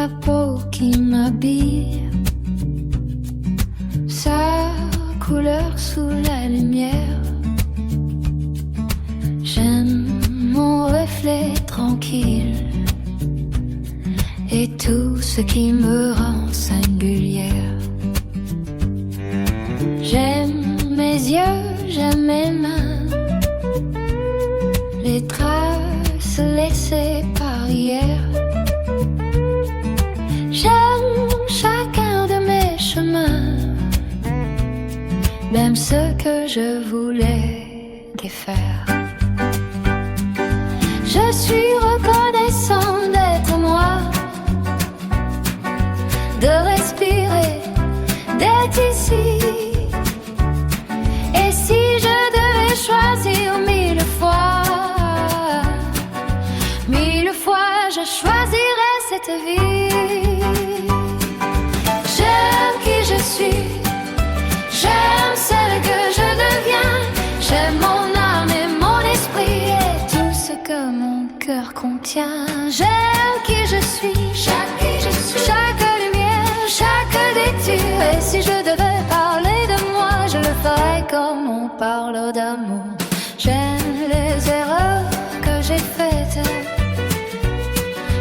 ma peau qui m'habille, sa couleur sous la lumière. J'aime mon reflet tranquille et tout ce qui me rend singulière. J'aime mes yeux, j'aime mes mains, les traces laissées par hier. J'aime chacun de mes chemins, même ceux que je voulais défaire. Je suis reconnaissant d'être moi, de respirer, d'être ici. Et si je devais choisir mille fois, je choisirais cette vie. J'aime qui je suis, j'aime celle que je deviens. J'aime mon âme et mon esprit et tout ce que mon cœur contient. J'aime qui je suis, chaque lumière, chaque détour. Et si je devais parler de moi, je le ferais comme on parle d'amour. J'aime les erreurs que j'ai faites,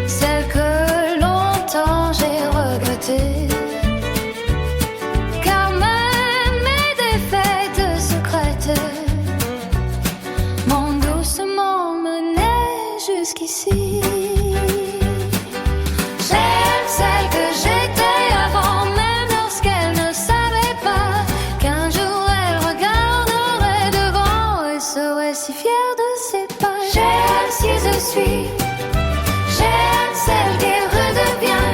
celles que longtemps j'ai regrettées. Car même mes défaites secrètes m'ont doucement mené jusqu'ici. J'aime celle que j'étais avant, même lorsqu'elle ne savait pas qu'un jour elle regarderait devant et serait si fière de ses pas. J'aime qui je suis, j'aime celle qui redevient.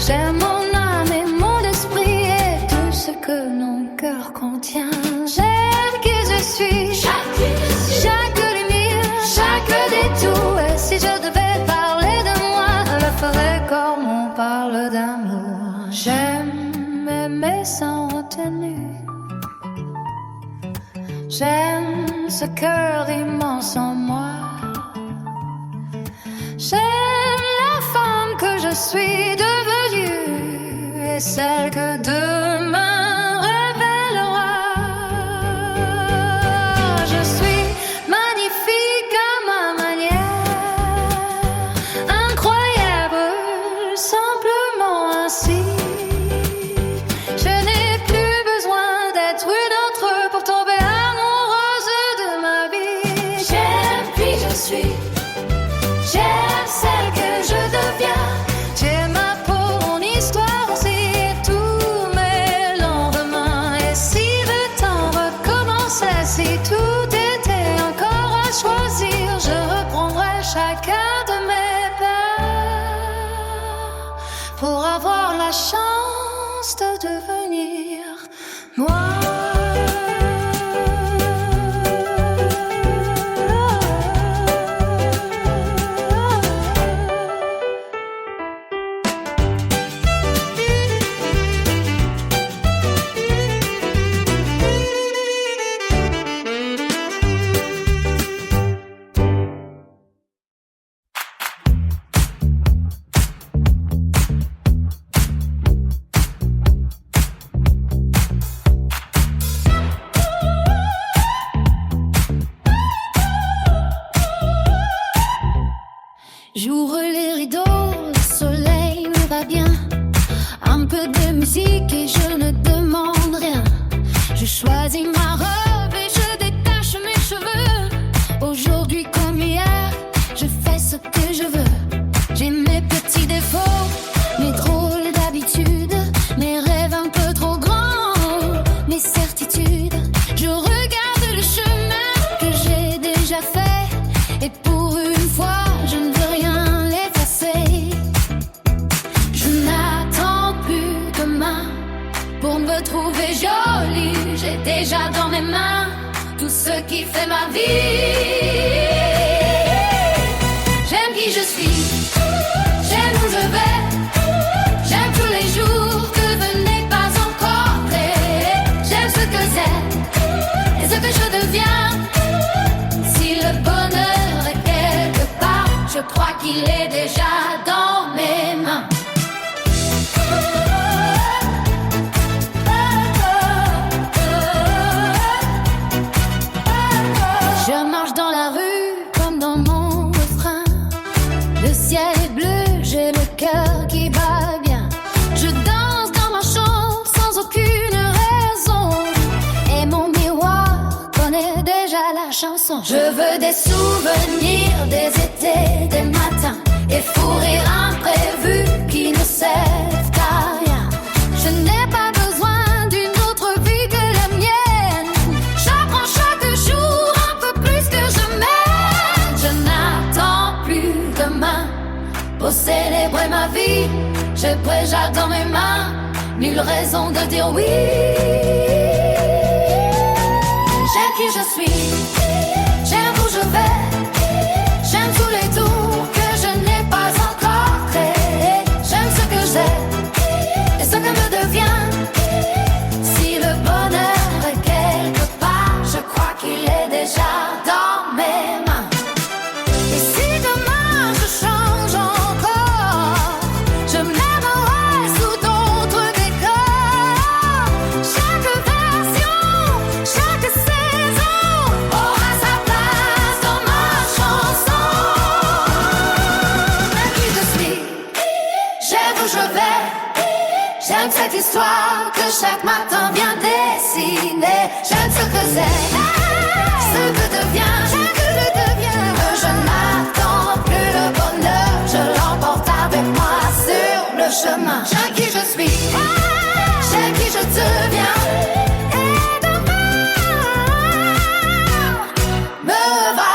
J'aime mon âme et mon esprit et tout ce que mon cœur contient. J'aime qui je suis, chaque lumière, chaque détour. Et si je devais parler de moi, je le ferais comme on parle d'amour. J'aime aimer sans retenue, j'aime ce cœur immense en moi. J'aime la femme que je suis devenue et celle que demain révélera. Je suis magnifique à ma manière, incroyable, simplement ainsi. Je n'ai plus besoin d'être une autre pour tomber amoureuse de ma vie. J'aime qui je suis, j'aime celle que je deviens. J'ai ma peau, mon histoire aussi et tous mes lendemains. Et si le temps recommençait, si tout était encore à choisir, je reprendrais chacun de mes pas pour avoir la chance de devenir moi. J'ouvre les rideaux, le soleil me va bien. Un peu de musique et je ne demande rien. Je choisis ma robe et je détache mes cheveux. Aujourd'hui comme hier, je fais ce que je veux. J'ai mes petits défauts, mes drôles d'habitudes, mes rêves un peu trop grands, mes certitudes. Je regarde le chemin que j'ai déjà fait et pour une fois, je ne veux rien l'effacer. Je n'attends plus demain pour me trouver jolie. J'ai déjà dans mes mains tout ce qui fait ma vie. J'aime qui je suis, j'aime où je vais, j'aime tous les jours que je n'ai pas encore créé. J'aime ce que c'est et ce que je deviens. Si le bonheur est quelque part, je crois qu'il est déjà dans mes mains. Je marche dans la rue comme dans mon refrain. Le ciel est bleu, j'ai le cœur qui bat bien. Je danse dans ma chambre sans aucune raison. Et mon miroir connaît déjà la chanson. Je veux des souvenirs, des étés, des matins. Et fous rires imprévus qui ne servent à rien. Je n'ai pas besoin d'une autre vie que la mienne. J'apprends chaque jour un peu plus que je m'aime. Je n'attends plus demain pour célébrer ma vie. J'ai déjà dans mes mains 1000 raisons de dire oui. J'aime qui je suis, j'aime où je vais. J'aime tous les tours que je n'ai pas encore créés. J'aime ce que j'ai et ce que me devient. Si le bonheur est quelque part, je crois qu'il est déjà dans mes mains. Et si demain je change encore, je m'aimerai sous d'autres décors. Chaque version, chaque saison aura sa place dans ma chanson. Même qui je suis, j'aime où je vais. J'aime cette histoire que chaque matin vient dessiner. J'aime ce que c'est, ce que devient, que je n'attends plus le bonheur. Je l'emporte avec moi sur le chemin. J'aime qui je suis, j'aime qui je deviens. Et demain me va